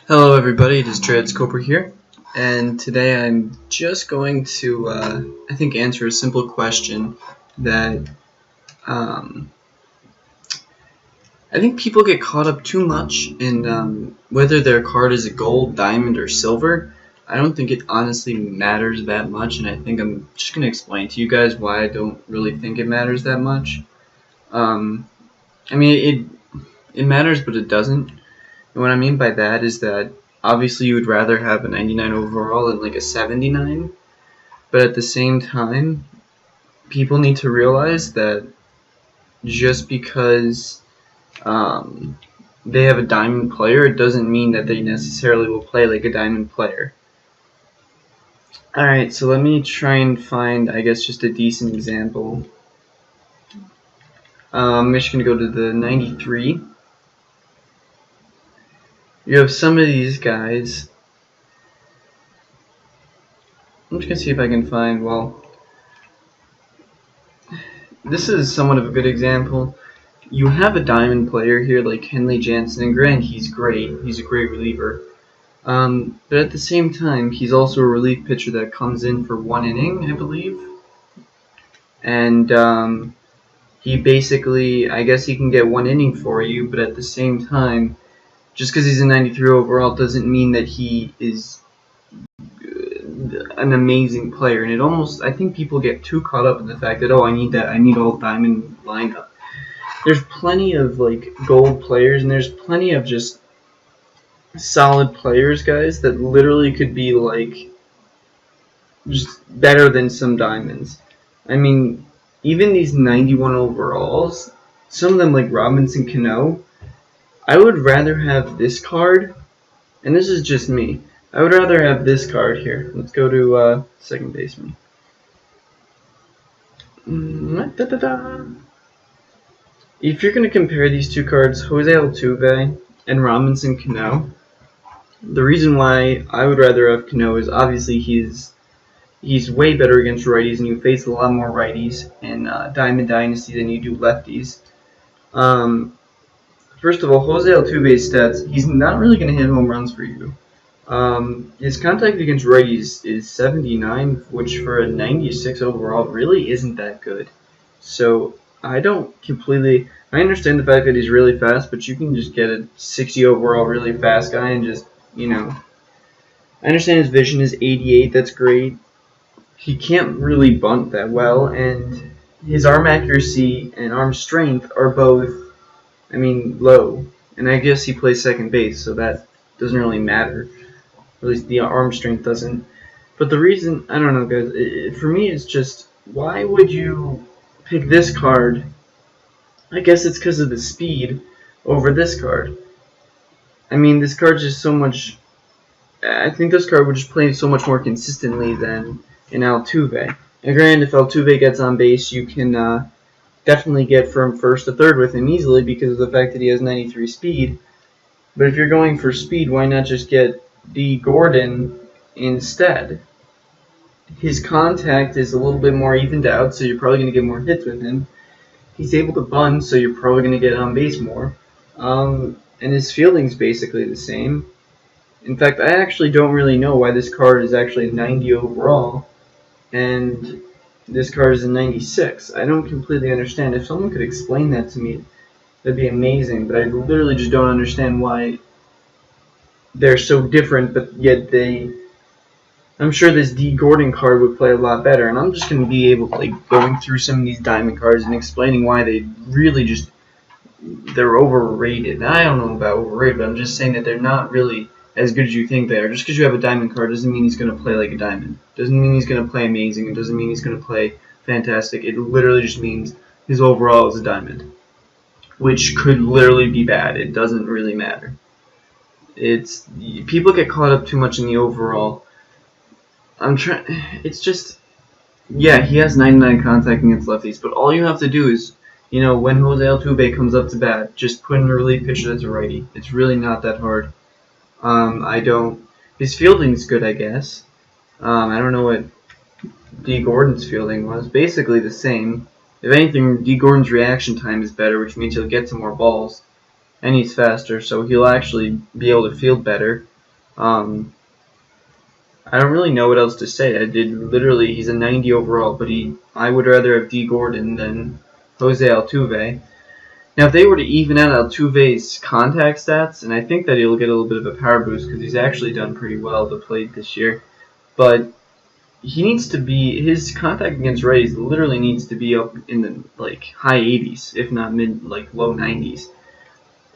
Hello everybody, it is Cooper here, and today I'm just going to, I think, answer a simple question that I think people get caught up too much in whether their card is a gold, diamond, or silver. I don't think it honestly matters that much, and I think I'm just going to explain to you guys why I don't really think it matters that much. Um, I mean, it matters, but it doesn't. And what I mean by that is that obviously you would rather have a 99 overall than like a 79, but at the same time, people need to realize that just because they have a diamond player, it doesn't mean that they necessarily will play like a diamond player. Alright, so let me try and find, I guess, just a decent example. I'm just going to go to the 93. You have some of these guys. I'm just going to see if I can find, well, this is somewhat of a good example. You have a diamond player here like Kenley Jansen, and granted, he's great. He's a great reliever. But at the same time, he's also a relief pitcher that comes in for 1 inning, I believe. And he basically, I guess he can get 1 inning for you, but at the same time, just because he's a 93 overall doesn't mean that he is an amazing player. And it almost, I think people get too caught up in the fact that, oh, I need all diamond lineup. There's plenty of like gold players, and there's plenty of just solid players, guys, that literally could be like just better than some diamonds. I mean, even these 91 overalls, some of them like Robinson Cano, I would rather have this card, and this is just me. I would rather have this card here. Let's go to second baseman. If you're going to compare these two cards, Jose Altuve and Robinson Cano, the reason why I would rather have Cano is obviously he's way better against righties, and you face a lot more righties in Diamond Dynasty than you do lefties. First of all, Jose Altuve's stats, he's not really going to hit home runs for you. His contact against righties is 79, which for a 96 overall really isn't that good. So I don't completely... I understand the fact that he's really fast, but you can just get a 60 overall really fast guy and just, I understand his vision is 88, that's great. He can't really bunt that well, and his arm accuracy and arm strength are both, low. And I guess he plays second base, so that doesn't really matter. At least the arm strength doesn't. But the reason, I don't know, guys, for me it's just, why would you pick this card? I guess it's because of the speed over this card. This card's just so much... I think this card would just play so much more consistently than in Altuve. And granted, if Altuve gets on base, you can definitely get from first to third with him easily because of the fact that he has 93 speed. But if you're going for speed, why not just get D. Gordon instead? His contact is a little bit more evened out, so you're probably going to get more hits with him. He's able to bunt, so you're probably going to get on base more. And his fielding's basically the same. In fact, I actually don't really know why this card is actually 90 overall, and this card is a 96. I don't completely understand. If someone could explain that to me, that'd be amazing, but I literally just don't understand why they're so different, but yet I'm sure this D. Gordon card would play a lot better, and I'm just going to be able to, going through some of these diamond cards and explaining why they really just, they're overrated. I don't know about overrated, but I'm just saying that they're not really as good as you think they are. Just because you have a diamond card doesn't mean he's going to play like a diamond. Doesn't mean he's going to play amazing. It doesn't mean he's going to play fantastic. It literally just means his overall is a diamond, which could literally be bad. It doesn't really matter. People get caught up too much in the overall. It's just, yeah, he has 99 contact against lefties, but all you have to do is, when Jose Altuve comes up to bat, just put in a relief pitcher that's a righty. It's really not that hard. His fielding's good, I guess. I don't know what D. Gordon's fielding was. Basically the same. If anything, D. Gordon's reaction time is better, which means he'll get to more balls. And he's faster, so he'll actually be able to field better. I don't really know what else to say. He's a 90 overall, but I would rather have D. Gordon than Jose Altuve. Now, if they were to even out Altuve's contact stats, and I think that he'll get a little bit of a power boost because he's actually done pretty well at the plate this year, but his contact against righties literally needs to be up in the high 80s, if not low 90s.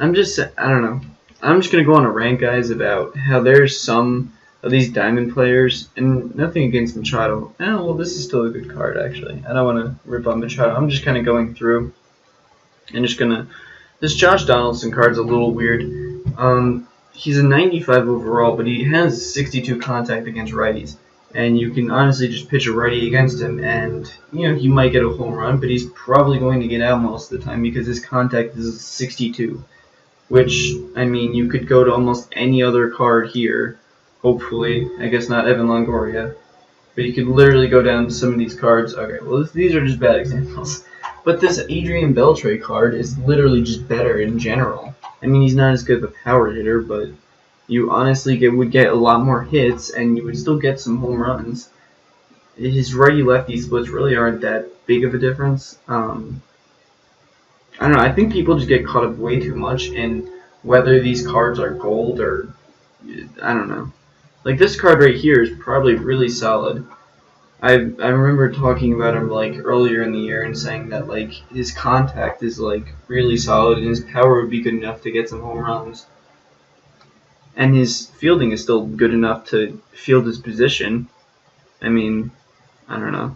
I don't know. I'm just gonna go on a rant, guys, about how there's some of these diamond players, and nothing against Machado. Oh, well, this is still a good card, actually. I don't want to rip on Machado. I'm just kind of going through and just gonna. This Josh Donaldson card's a little weird. He's a 95 overall, but he has 62 contact against righties, and you can honestly just pitch a righty against him, and he might get a home run, but he's probably going to get out most of the time because his contact is 62. Which, I mean, you could go to almost any other card here, hopefully. I guess not Evan Longoria. But you could literally go down to some of these cards. Okay, well, these are just bad examples. But this Adrian Beltre card is literally just better in general. I mean, he's not as good of a power hitter, but you honestly would get a lot more hits, and you would still get some home runs. His righty-lefty splits really aren't that big of a difference. I don't know, I think people just get caught up way too much in whether these cards are gold or, I don't know. Like, this card right here is probably really solid. I remember talking about him, earlier in the year and saying that, his contact is, really solid and his power would be good enough to get some home runs. And his fielding is still good enough to field his position. I mean, I don't know.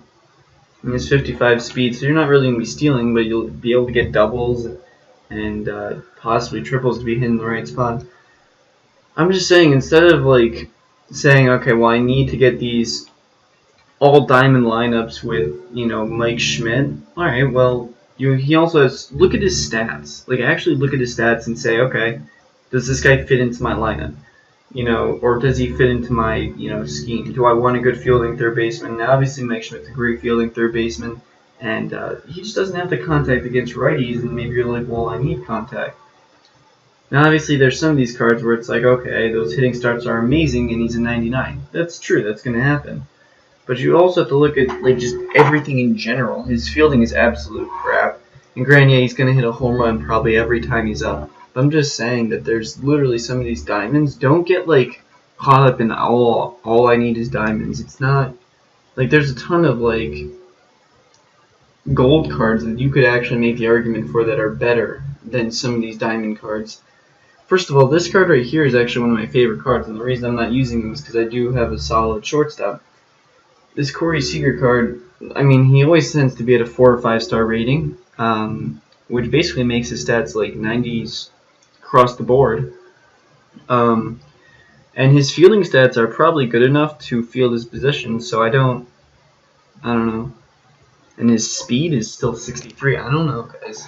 He has 55 speed, so you're not really going to be stealing, but you'll be able to get doubles and possibly triples to be hitting the right spot. I'm just saying, instead of saying, okay, well, I need to get these all diamond lineups with Mike Schmidt. All right, well, he also has, look at his stats. Actually look at his stats and say, okay, does this guy fit into my lineup? Or does he fit into my, scheme? Do I want a good fielding third baseman? Now, obviously, Mike Schmidt's a great fielding third baseman, and he just doesn't have the contact against righties, and maybe you're like, well, I need contact. Now, obviously, there's some of these cards where it's like, okay, those hitting starts are amazing, and he's a 99. That's true, that's going to happen. But you also have to look at, just everything in general. His fielding is absolute crap. And granted, yeah, he's going to hit a home run probably every time he's up. I'm just saying that there's literally some of these diamonds. Don't get caught up in all I need is diamonds. It's not there's a ton of gold cards that you could actually make the argument for that are better than some of these diamond cards. First of all, this card right here is actually one of my favorite cards, and the reason I'm not using them is because I do have a solid shortstop. This Corey Seager card, I mean, he always tends to be at a 4 or 5 star rating, which basically makes his stats 90s across the board. And his fielding stats are probably good enough to field his position, so I don't know. And his speed is still 63. I don't know, guys.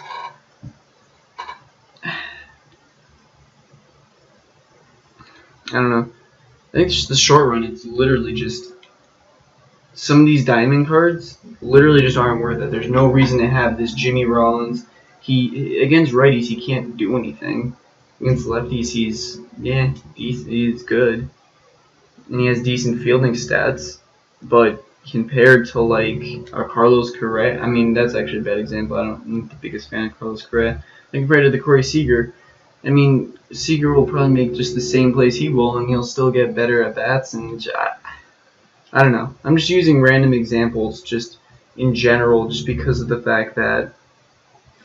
I don't know. I think just the short run, it's literally just some of these diamond cards literally just aren't worth it. There's no reason to have this Jimmy Rollins. He against righties, he can't do anything. Against lefties, he's good, and he has decent fielding stats. But compared to a Carlos Correa, I mean, that's actually a bad example. I'm not the biggest fan of Carlos Correa. And compared to the Corey Seager, I mean, Seager will probably make just the same plays he will, and he'll still get better at bats. And I don't know. I'm just using random examples, just in general, just because of the fact that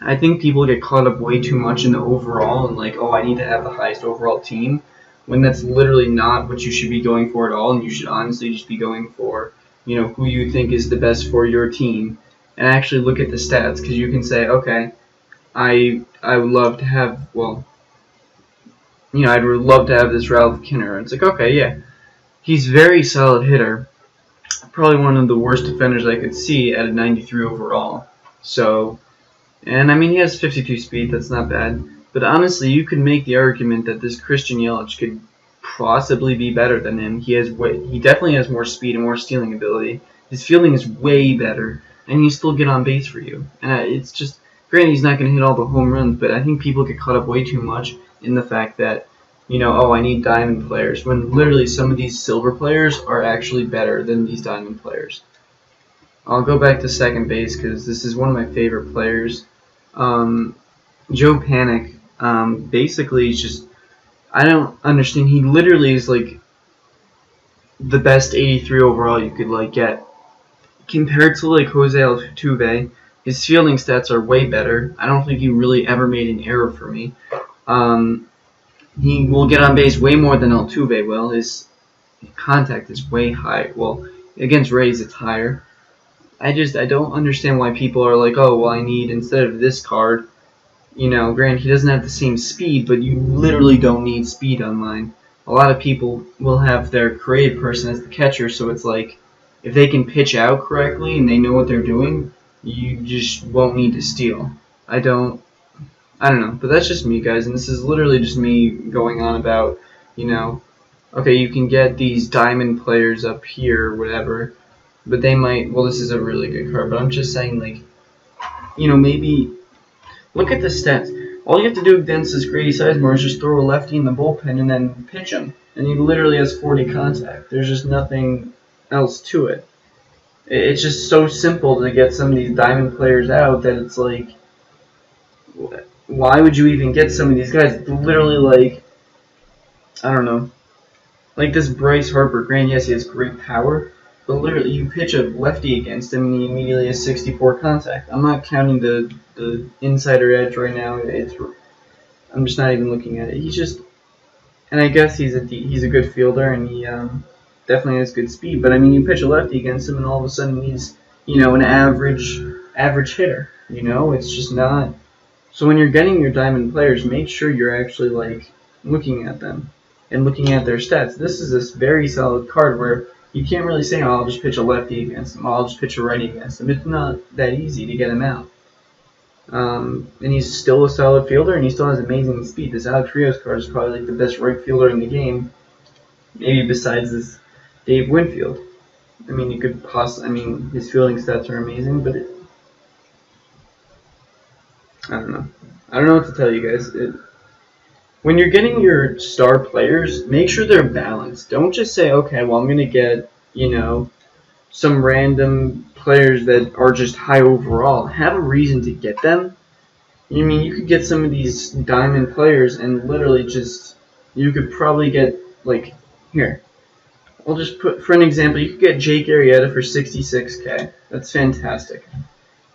I think people get caught up way too much in the overall and I need to have the highest overall team, when that's literally not what you should be going for at all, and you should honestly just be going for, who you think is the best for your team, and actually look at the stats, because you can say, okay, I would love to have, I'd love to have this Ralph Kinner. It's okay, yeah, he's a very solid hitter, probably one of the worst defenders I could see at a 93 overall, so. And I mean, he has 52 speed, that's not bad. But honestly, you could make the argument that this Christian Yelich could possibly be better than him. He definitely has more speed and more stealing ability. His fielding is way better, and he still get on base for you. And it's just, granted, he's not going to hit all the home runs, but I think people get caught up way too much in the fact that oh, I need diamond players, when literally some of these silver players are actually better than these diamond players. I'll go back to second base because this is one of my favorite players. Joe Panic, basically, is just, I don't understand. He literally is like the best 83 overall you could get. Compared to Jose Altuve, his fielding stats are way better. I don't think he really ever made an error for me. He will get on base way more than Altuve will. His contact is way high. Well, against Rays it's higher. I don't understand why people are like, oh, well, I need, instead of this card, granted, he doesn't have the same speed, but you literally don't need speed on mine. A lot of people will have their creative person as the catcher, so it's like, if they can pitch out correctly and they know what they're doing, you just won't need to steal. I don't know, but that's just me, guys, and this is literally just me going on about, okay, you can get these diamond players up here, or whatever, but they might, well, this is a really good card, but I'm just saying, maybe look at the stats. All you have to do against this Grady Sizemore is just throw a lefty in the bullpen and then pitch him. And he literally has 40 contact. There's just nothing else to it. It's just so simple to get some of these diamond players out that it's like, why would you even get some of these guys? It's literally I don't know. Like this Bryce Harper, granted, yes, he has great power, but literally you pitch a lefty against him and he immediately has 64 contact. I'm not counting the insider edge right now. I'm just not even looking at it. He's just, and I guess he's a good fielder and he definitely has good speed. But I mean, you pitch a lefty against him and all of a sudden he's an average hitter. It's just not. So when you're getting your diamond players, make sure you're actually looking at them and looking at their stats. This is a very solid card where you can't really say, oh, I'll just pitch a lefty against him, I'll just pitch a righty against him. It's not that easy to get him out. And he's still a solid fielder, and he still has amazing speed. This Alex Rios card is probably the best right fielder in the game, maybe besides this Dave Winfield. I mean, his fielding stats are amazing, but I don't know. I don't know what to tell you guys. When you're getting your star players, make sure they're balanced. Don't just say, okay, well, I'm going to get, some random players that are just high overall. Have a reason to get them. You could get some of these diamond players and literally you could probably get, here. I'll just put, for an example, you could get Jake Arrieta for 66K. That's fantastic.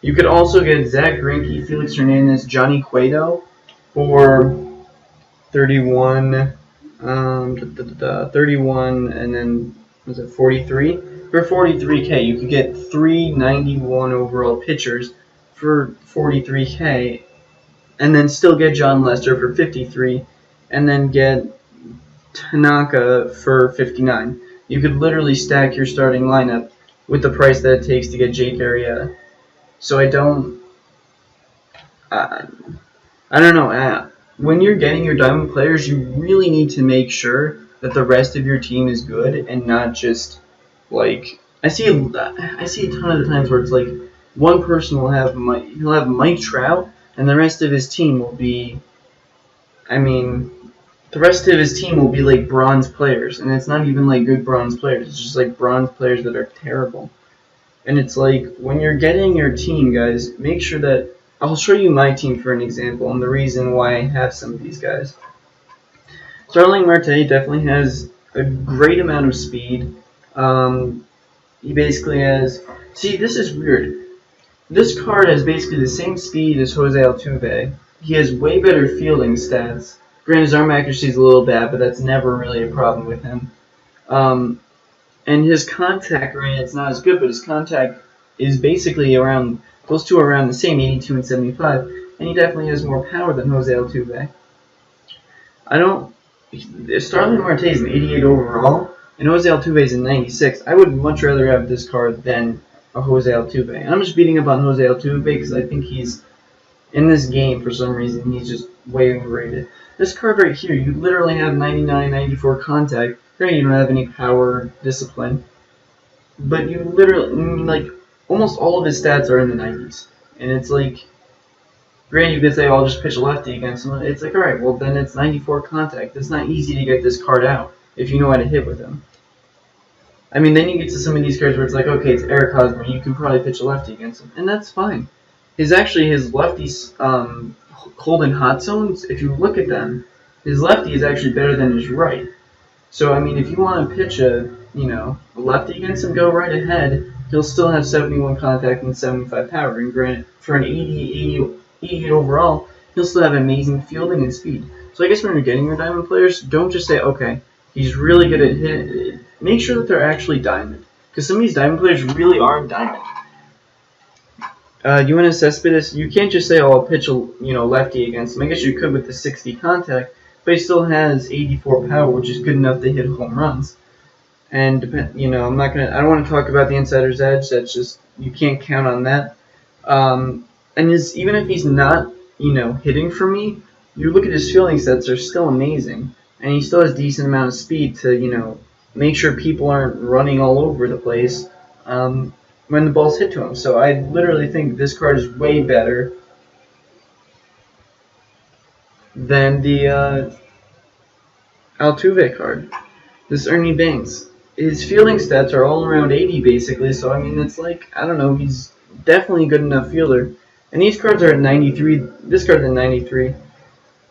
You could also get Zach Greinke, Felix Hernandez, Johnny Cueto for 31, 31, and then, was it 43? For 43K, you could get 391 overall pitchers for 43K, and then still get John Lester for 53, and then get Tanaka for 59. You could literally stack your starting lineup with the price that it takes to get Jake Arrieta. So I don't know. When you're getting your diamond players, you really need to make sure that the rest of your team is good and not just I see a ton of the times where it's one person will have Mike Trout and the rest of his team will be bronze players, and it's not even good bronze players. It's just bronze players that are terrible. And it's when you're getting your team, guys, make sure that I'll show you my team for an example and the reason why I have some of these guys. Starling Marte definitely has a great amount of speed. He basically has... See, this is weird. This card has basically the same speed as Jose Altuve. He has way better fielding stats. Granted, his arm accuracy is a little bad, but that's never really a problem with him. And his contact rate, it's not as good, but his contact is basically close to around the same, 82 and 75, and he definitely has more power than Jose Altuve. Starling Marte is an 88 overall, and Jose Altuve is a 96. I would much rather have this card than a Jose Altuve. And I'm just beating up on Jose Altuve because I think he's, in this game, for some reason, he's just way overrated. This card right here, you literally have 99, 94 contact. Granted, you don't have any power, discipline, but you literally, almost all of his stats are in the 90s. And it's Granted, you could say, I'll just pitch a lefty against him. It's like, alright, well, then it's 94 contact. It's not easy to get this card out if you know how to hit with him. I mean, then you get to some of these cards where it's like, okay, it's Eric Hosmer. You can probably pitch a lefty against him, and that's fine. His lefties, cold and hot zones, if you look at them, his lefty is actually better than his right. So, I mean, if you want to pitch a lefty against him, go right ahead. He'll still have 71 contact and 75 power. And granted, for an 88 overall, he'll still have amazing fielding and speed. So I guess when you're getting your diamond players, don't just say, okay, he's really good at hitting. Make sure that they're actually diamond. Because some of these diamond players really aren't diamond. UNS Cespedes, you can't just say, oh, I'll pitch a lefty against him. I guess you could with the 60 contact, but he still has 84 power, which is good enough to hit home runs. And I don't want to talk about the insider's edge. That's just, you can't count on that. And even if he's not, hitting for me, you look at his fielding stats; they're still amazing, and he still has decent amount of speed to, make sure people aren't running all over the place when the ball's hit to him. So I literally think this card is way better than the Altuve card. This Ernie Banks. His fielding stats are all around 80 basically, so I mean, it's like, I don't know, he's definitely a good enough fielder. And these cards are at 93. This card's at 93.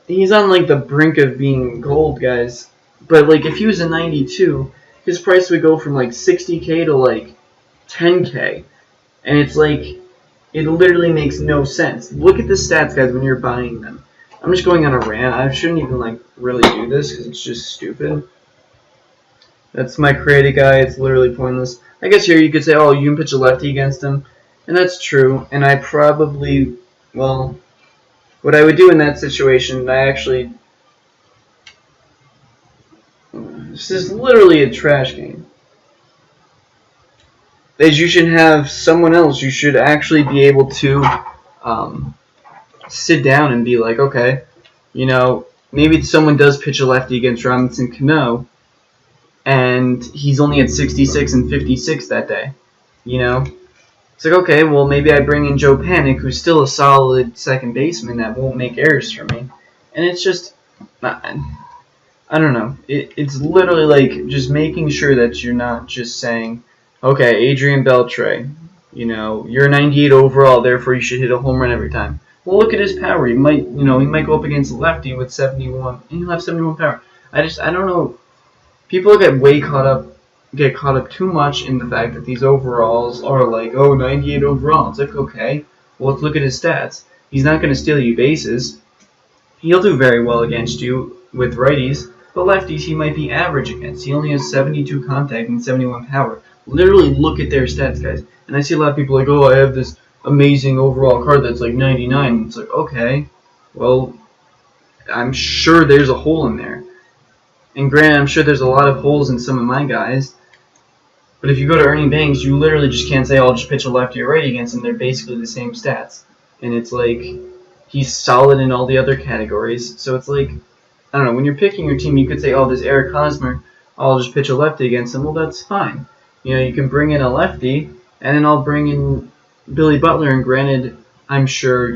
He's on like the brink of being gold, guys. But like, if he was a 92, his price would go from like 60k to like 10k. And it's like, it literally makes no sense. Look at the stats, guys, when you're buying them. I'm just going on a rant. I shouldn't even like really do this because it's just stupid. That's my creative guy. It's literally pointless. I guess here you could say, oh, you can pitch a lefty against him. And that's true. And I probably, well, what I would do in that situation, this is literally a trash game. Is you should have someone else. You should actually be able to sit down and be like, okay, maybe someone does pitch a lefty against Robinson Cano, and he's only at 66 and 56 that day, It's like, okay, well, maybe I bring in Joe Panik, who's still a solid second baseman that won't make errors for me. And it's just, I don't know. It's literally like just making sure that you're not just saying, okay, Adrian Beltre, you're 98 overall, therefore you should hit a home run every time. Well, look at his power. He might go up against a lefty with 71, and he'll have 71 power. I don't know. People get caught up too much in the fact that these overalls are like, oh, 98 overall. It's like, okay, well, let's look at his stats. He's not going to steal you bases. He'll do very well against you with righties, but lefties he might be average against. He only has 72 contact and 71 power. Literally look at their stats, guys. And I see a lot of people like, oh, I have this amazing overall card that's like 99. It's like, okay, well, I'm sure there's a hole in there. And granted, I'm sure there's a lot of holes in some of my guys. But if you go to Ernie Banks, you literally just can't say, oh, I'll just pitch a lefty or righty against him. They're basically the same stats. And it's like, he's solid in all the other categories. So it's like, I don't know, when you're picking your team, you could say, oh, this Eric Hosmer, I'll just pitch a lefty against him. Well, that's fine. You can bring in a lefty, and then I'll bring in Billy Butler. And granted, I'm sure,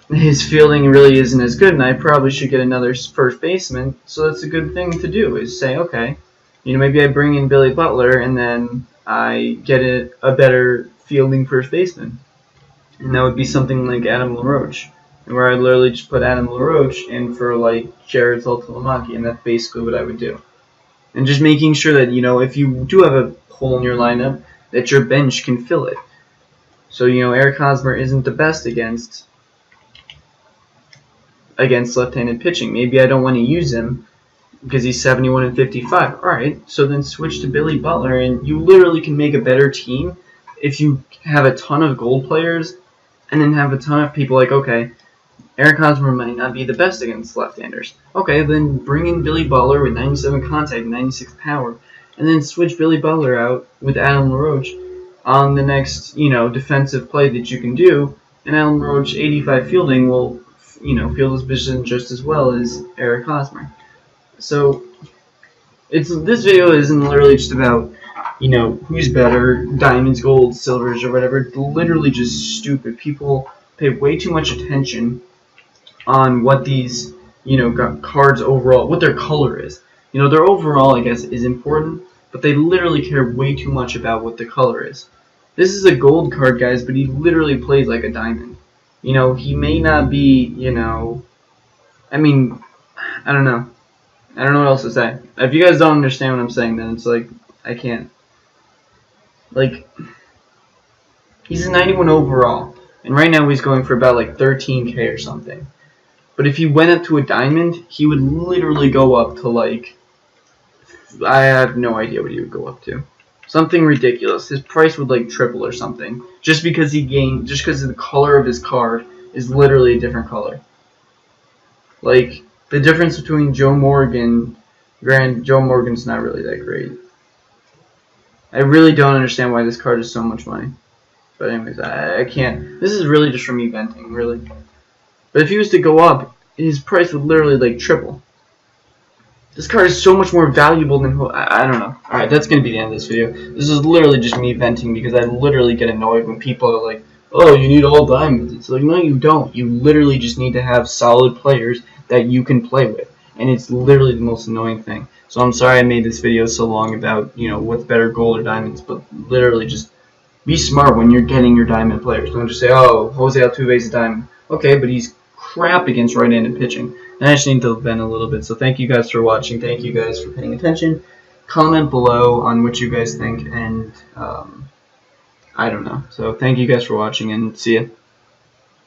his fielding really isn't as good, and I probably should get another first baseman. So that's a good thing to do, is say, okay, maybe I bring in Billy Butler, and then I get a better fielding first baseman. And that would be something like Adam LaRoche, where I'd literally just put Adam LaRoche in for, like, Jared Saltalamacchi, and that's basically what I would do. And just making sure that, if you do have a hole in your lineup, that your bench can fill it. So, Eric Hosmer isn't the best against left-handed pitching. Maybe I don't want to use him because he's 71 and 55. Alright, so then switch to Billy Butler, and you literally can make a better team if you have a ton of gold players and then have a ton of people like, okay, Eric Hosmer might not be the best against left-handers. Okay, then bring in Billy Butler with 97 contact and 96 power, and then switch Billy Butler out with Adam LaRoche on the next, defensive play that you can do, and Adam LaRoche 85 fielding will, field his position just as well as Eric Hosmer. So, this video isn't literally just about, who's better, diamonds, golds, silvers, or whatever. It's literally just stupid. People pay way too much attention on what these, cards overall, what their color is. Their overall, I guess, is important, but they literally care way too much about what the color is. This is a gold card, guys, but he literally plays like a diamond. He may not be, I mean, I don't know. I don't know what else to say. If you guys don't understand what I'm saying, then it's like, I can't. Like, he's a 91 overall, and right now he's going for about like 13K or something. But if he went up to a diamond, he would literally go up to like, I have no idea what he would go up to. Something ridiculous. His price would like triple or something. Just because the color of his card is literally a different color. Like, the difference between Joe Morgan, granted, Joe Morgan's not really that great. I really don't understand why this card is so much money. But anyways, I can't. This is really just for me venting, really. But if he was to go up, his price would literally like triple. This card is so much more valuable than I don't know. Alright, that's going to be the end of this video. This is literally just me venting because I literally get annoyed when people are like, oh, you need all diamonds. It's like, no, you don't. You literally just need to have solid players that you can play with. And it's literally the most annoying thing. So I'm sorry I made this video so long about, what's better, gold or diamonds. But literally just be smart when you're getting your diamond players. Don't just say, oh, Jose Altuve is a diamond. Okay, but he's crap against right-handed pitching. And I just need to vent a little bit. So thank you guys for watching. Thank you guys for paying attention. Comment below on what you guys think. And I don't know. So thank you guys for watching and see ya.